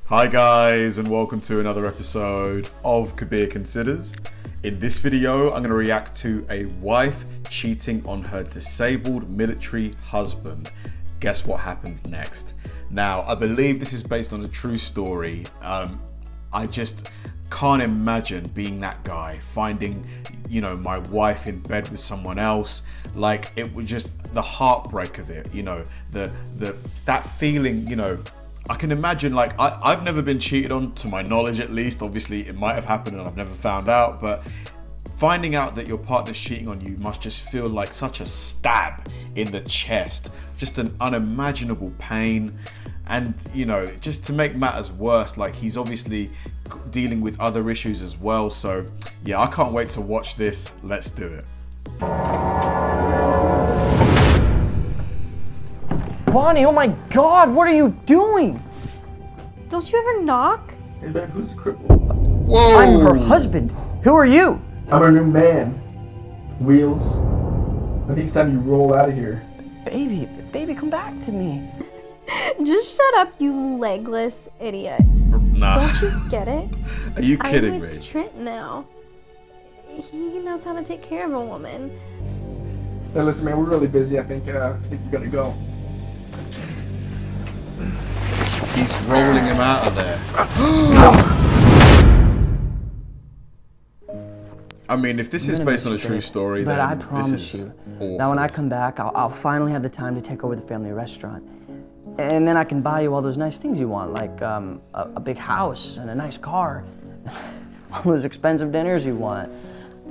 Hi guys, and welcome to another episode of Kabir Considers. In this video, I'm going to react to a wife cheating on her disabled military husband. Guess what happens next? Now, I believe this is based on a true story. I just can't imagine being that guy, finding, my wife in bed with someone else. Like, it was just the heartbreak of it, that feeling, I can imagine, like, I've never been cheated on, to my knowledge at least. Obviously, it might have happened and I've never found out, but finding out that your partner's cheating on you must just feel like such a stab in the chest, just an unimaginable pain. And, just to make matters worse, like, he's obviously dealing with other issues as well. So, yeah, I can't wait to watch this. Let's do it. Bonnie, oh my God, what are you doing? Don't you ever knock? Hey man, who's the cripple? Whoa! I'm her husband. Who are you? I'm her new man. Wheels. I think it's time you roll out of here. Baby, come back to me. Just shut up, you legless idiot. Nah. Don't you get it? Are you kidding I'm me? with Trent now. He knows how to take care of a woman. Hey, listen, man, we're really busy. I think you're gonna go. He's rolling him out of there. I mean, if this is based on a true story, but then I promise this is you, awful. that when I come back, I'll finally have the time to take over the family restaurant. And then I can buy you all those nice things you want, like a big house and a nice car. All those expensive dinners you want.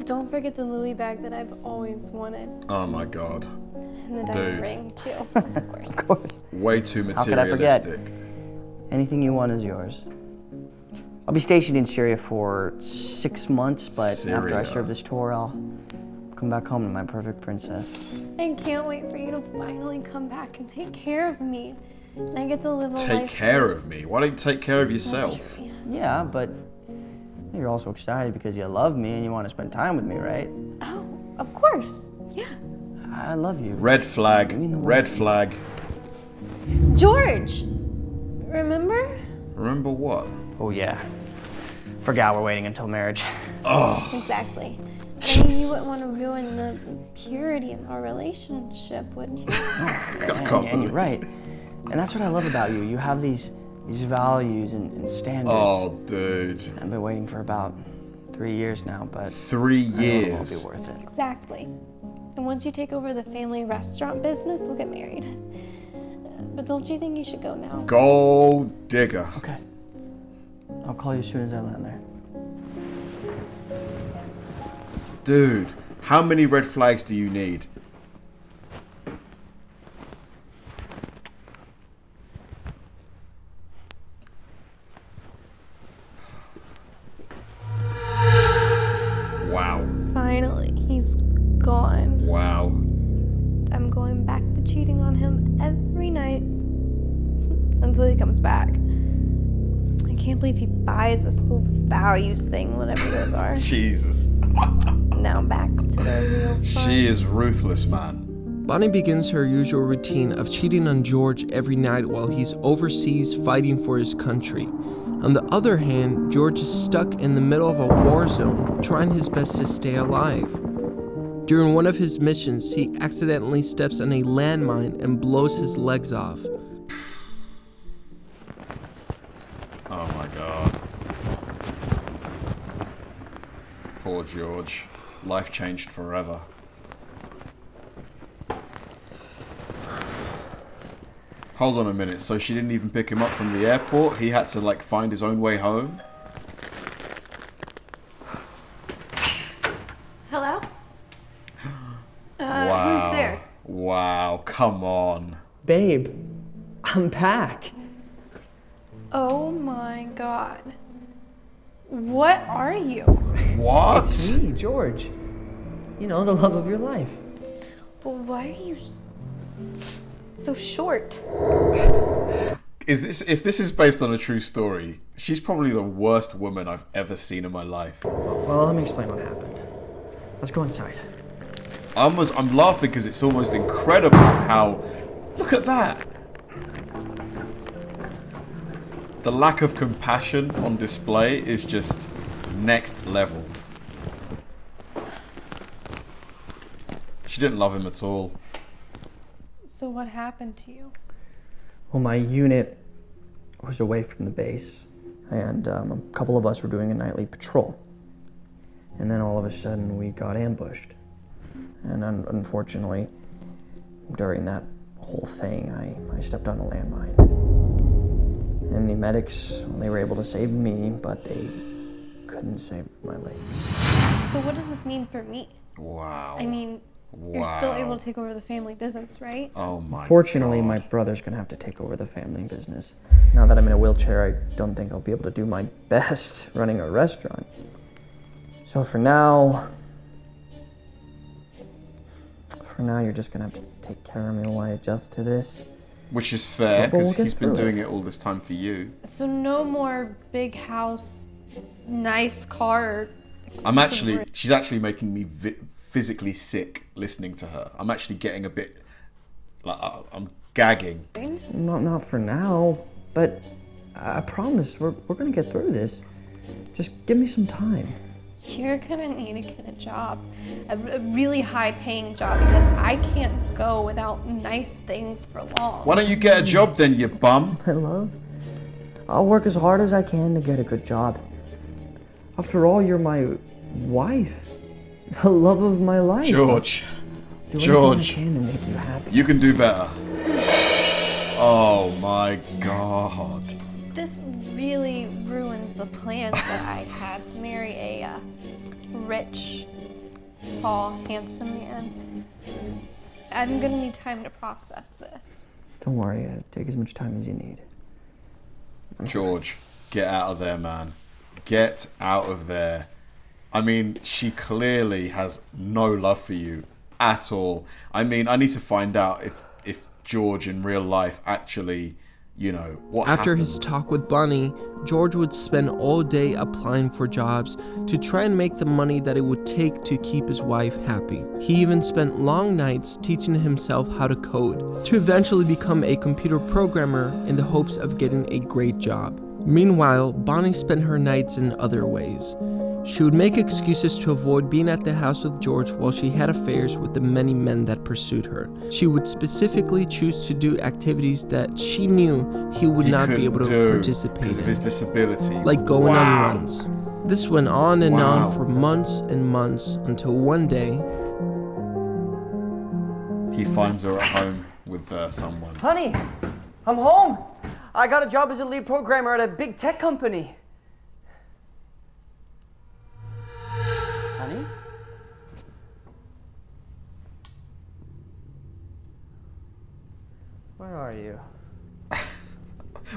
Don't forget the lily bag that I've always wanted. Oh my God. And the diamond ring, too, of course. Of course. Way too How could I forget? materialistic. Anything you want is yours. I'll be stationed in Syria for 6 months, but after I Syria. serve this tour, I'll come back home to my perfect princess. I can't wait for you to finally come back and take care of me. And I get to live a life. Take care of me? Why don't you take care of yourself? Yeah, but you're also excited because you love me and you want to spend time with me, right? Oh, of course. Yeah. I love you. Red flag. You mean the Red one- flag. George! Remember? Remember what? Oh yeah. Forgot we're waiting until marriage. Oh. Exactly. I mean, you wouldn't want to ruin the purity in our relationship, would you? I can't And you're believe right. this. And that's what I love about you. You have these values and standards. Oh, dude. I've been waiting for about 3 years now, but 3 I know years. it'll be worth it. Exactly. And once you take over the family restaurant business, we'll get married. But don't you think you should go now? Gold digger. Okay. I'll call you as soon as I land there. Dude, how many red flags do you need? Wow. Finally, he's gone. Wow. I'm going back to cheating on him every night until he comes back. I can't believe he buys this whole values thing, whatever those are. Jesus. Now back to the real fun. She is ruthless, man. Bonnie begins her usual routine of cheating on George every night while he's overseas fighting for his country. On the other hand, George is stuck in the middle of a war zone, trying his best to stay alive. During one of his missions, he accidentally steps on a landmine and blows his legs off. Oh my God. Poor George. Life changed forever. Hold on a minute, so she didn't even pick him up from the airport? He had to, like, find his own way home? Hello? Wow. Who's there? Wow, come on. Babe, I'm back. Oh my God. What are you? What? It's me, George. You know, the love of your life. But why are you so short? If this is based on a true story, she's probably the worst woman I've ever seen in my life. Well, let me explain what happened. Let's go inside. I'm laughing because it's almost incredible how... Look at that! The lack of compassion on display is just next level. She didn't love him at all. So what happened to you? Well, my unit was away from the base, and a couple of us were doing a nightly patrol. And then all of a sudden we got ambushed. And unfortunately, during that whole thing, I stepped on a landmine. And the medics, they were able to save me, but they couldn't save my legs. So what does this mean for me? Wow. I mean, you're still able to take over the family business, right? Oh my Fortunately, God. my brother's gonna have to take over the family business. Now that I'm in a wheelchair, I don't think I'll be able to do my best running a restaurant. So for now, you're just gonna have to take care of me while I adjust to this. Which is fair, But we'll because get he's been through doing it all this time for you. So no more big house, nice car. She's actually making me physically sick listening to her. I'm actually getting a bit, like, I'm gagging. Not for now, but I promise we're gonna get through this. Just give me some time. You're gonna need to get a job, a really high-paying job, because I can't go without nice things for long. Why don't you get a job then, you bum? My love, I'll work as hard as I can to get a good job. After all, you're my wife, the love of my life. George. Do George. anything I can to make you happy. You can do better. Oh my God. This really ruins the plans that I had to marry a rich, tall, handsome man. I'm gonna need time to process this. Don't worry, take as much time as you need. George, get out of there, man. Get out of there. I mean, she clearly has no love for you at all. I mean, I need to find out if George in real life actually, you know, what After happened. his talk with Bonnie, George would spend all day applying for jobs to try and make the money that it would take to keep his wife happy. He even spent long nights teaching himself how to code, to eventually become a computer programmer in the hopes of getting a great job. Meanwhile, Bonnie spent her nights in other ways. She would make excuses to avoid being at the house with George while she had affairs with the many men that pursued her. She would specifically choose to do activities that she knew he would not be able to participate because of in, his disability. like going Wow. on runs. This went on and on for months and months until one day, He finds her at home with someone. Honey, I'm home. I got a job as a lead programmer at a big tech company. Honey? Where are you?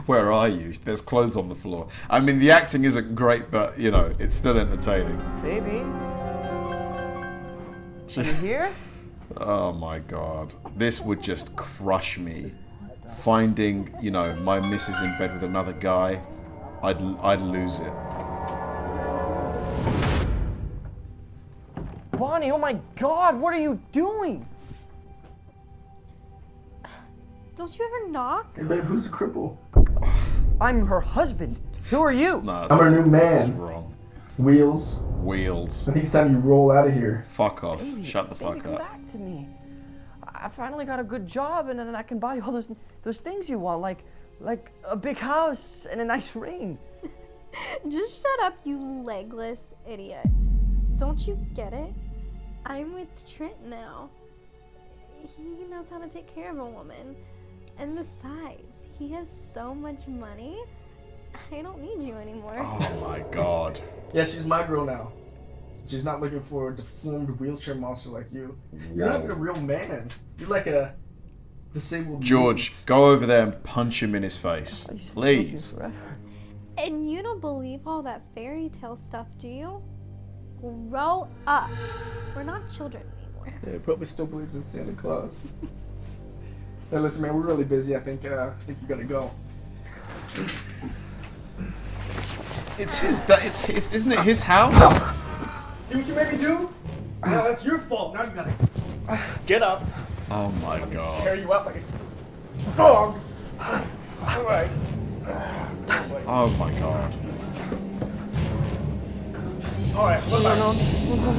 Where are you? There's clothes on the floor. I mean, the acting isn't great, but, you know, it's still entertaining. Baby? Are you here? Oh my God. This would just crush me. Finding, you know, my missus in bed with another guy, I'd lose it. Bonnie, oh my God, what are you doing? Don't you ever knock? Hey babe, who's the cripple? I'm her husband. Who are you? No, I'm her new this is man. wrong. Wheels. Wheels. I think it's time you roll out of here. Fuck off. Baby, Shut the baby, fuck come up. back to me. I finally got a good job, and then I can buy you all those things you want, like a big house and a nice ring. Just shut up, you legless idiot. Don't you get it? I'm with Trent now. He knows how to take care of a woman. And besides, he has so much money. I don't need you anymore. Oh my God. Yeah, she's my girl now. She's not looking for a deformed wheelchair monster like you. You're not even a real man. You're like a disabled George, mutant. go over there and punch him in his face. Please. And you don't believe all that fairy tale stuff, do you? Grow up. We're not children anymore. Yeah, probably still believes in Santa Claus. Hey, listen, man, we're really busy. I think you gotta go. Isn't it his house? See what you made me do? No, that's your fault. Now you gotta get up, Oh my God. carry you out like a dog. All right. Oh my god. Alright, what about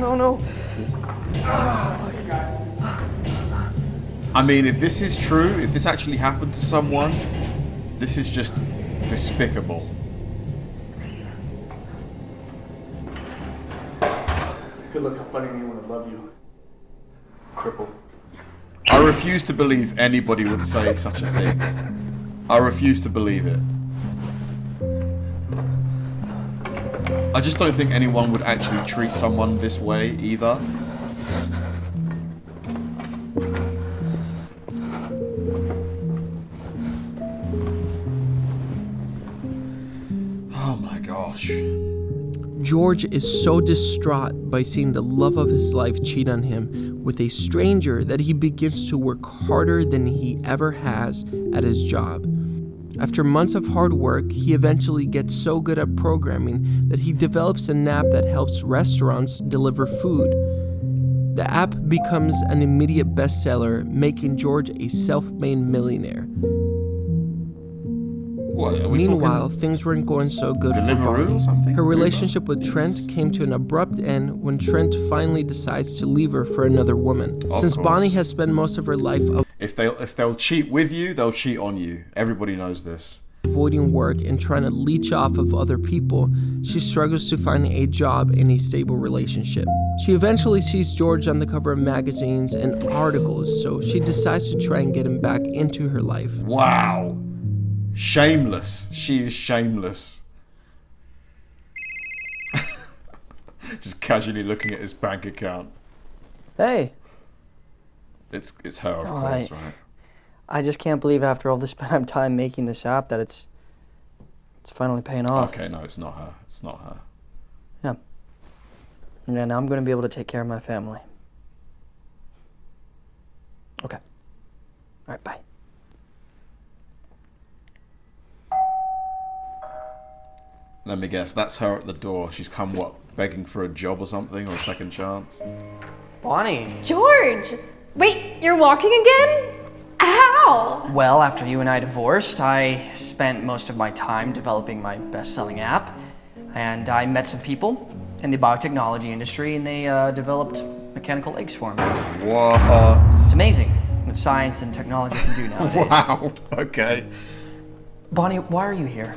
No. I mean, if this is true, if this actually happened to someone, this is just despicable. Good luck finding anyone to love you. Cripple. I refuse to believe anybody would say such a thing. I refuse to believe it. I just don't think anyone would actually treat someone this way either. Oh my gosh. George is so distraught by seeing the love of his life cheat on him with a stranger that he begins to work harder than he ever has at his job. After months of hard work, he eventually gets so good at programming that he develops an app that helps restaurants deliver food. The app becomes an immediate bestseller, making George a self-made millionaire. What, are we Meanwhile, talking things weren't going so good for Deliveroo Barney. or something? Her relationship with Trent came to an abrupt end when Trent finally decides to leave her for another woman. Since course. Bonnie has spent most of her life If they'll cheat with you, they'll cheat on you. Everybody knows this. avoiding work and trying to leech off of other people, she struggles to find a job and a stable relationship. She eventually sees George on the cover of magazines and articles, so she decides to try and get him back into her life. Wow. Shameless. She is shameless. Just casually looking at his bank account. Hey, It's her, of Oh, course, right? I just can't believe after all this time making this app that it's finally paying off. Okay, no, it's not her. It's not her. Yeah, now I'm going to be able to take care of my family. Okay. All right, bye. Let me guess, that's her at the door. She's come, what, begging for a job or something, or a second chance? Bonnie. George! Wait, you're walking again? How? Well, after you and I divorced, I spent most of my time developing my best-selling app, and I met some people in the biotechnology industry, and they developed mechanical legs for me. What? It's amazing what science and technology can do nowadays. Wow, okay. Bonnie, why are you here?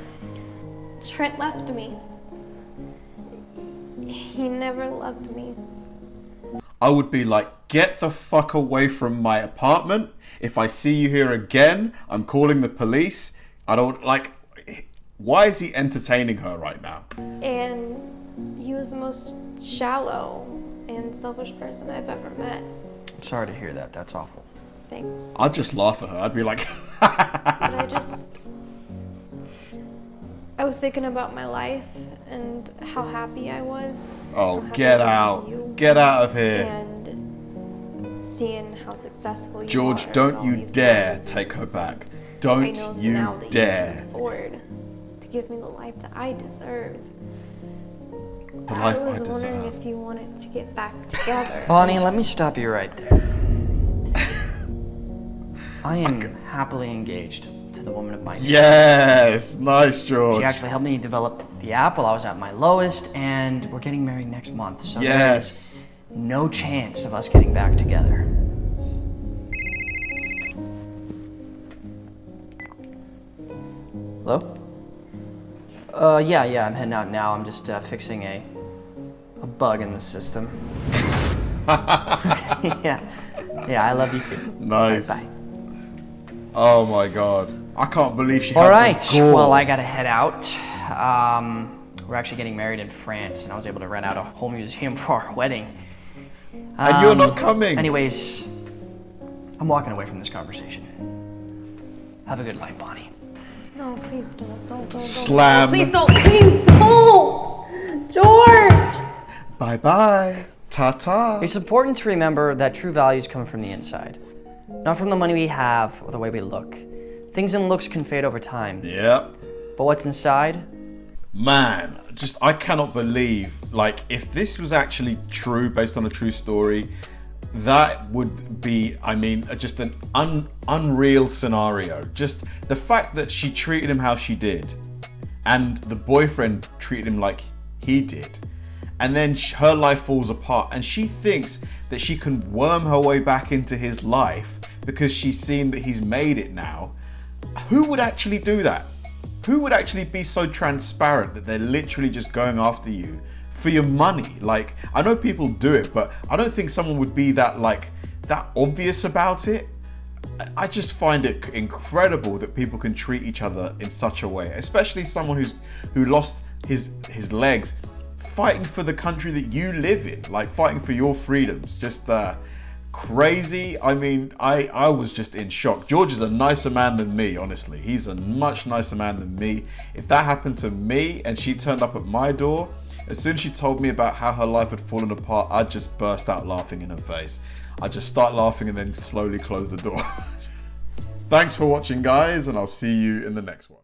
Trent left me. He never loved me. I would be like, get the fuck away from my apartment. If I see you here again, I'm calling the police. I don't like, why is he entertaining her right now? And he was the most shallow and selfish person I've ever met. I'm sorry to hear that. That's awful. Thanks. I'd just laugh at her. I'd be like, But I was thinking about my life and how happy I was. oh, how happy get I was out. with you, Get out of here. And seeing how successful you George, are don't and all you these dare things. take her back. I Don't know you now that dare. You can afford to give me the life that I deserve. The life I was I wondering deserve. if you wanted to get back together. Bonnie, let me stop you right there. I am happily engaged to the woman of my dreams. Yes, nice, George. She actually helped me develop the app while I was at my lowest, and we're getting married next month. So Yes. there's no chance of us getting back together. Hello? Yeah, I'm heading out now. I'm just fixing a bug in the system. yeah, I love you too. Nice. All right, bye. Oh my god. I can't believe she All had right, the gall. well, I gotta head out. We're actually getting married in France, and I was able to rent out a whole museum for our wedding. And you're not coming. Anyways, I'm walking away from this conversation. Have a good life, Bonnie. No, please don't. Slam. Please don't. George! Bye-bye. Ta-ta. It's important to remember that true values come from the inside, not from the money we have or the way we look. Things and looks can fade over time, Yep. but what's inside? Man, just I cannot believe, like, if this was actually true, based on a true story, that would be, I mean, just an unreal scenario. Just the fact that she treated him how she did, and the boyfriend treated him like he did. And then her life falls apart, and she thinks that she can worm her way back into his life because she's seen that he's made it now. Who would actually do that? Who would actually be so transparent that they're literally just going after you for your money? Like, I know people do it, but I don't think someone would be that obvious about it. I just find it incredible that people can treat each other in such a way, especially someone who lost his legs fighting for the country that you live in, like fighting for your freedoms. Just crazy. I mean, I was just in shock. George is a nicer man than me, honestly. He's a much nicer man than me. If that happened to me and she turned up at my door, as soon as she told me about how her life had fallen apart, I'd just burst out laughing in her face. I'd just start laughing and then slowly close the door. Thanks for watching, guys, and I'll see you in the next one.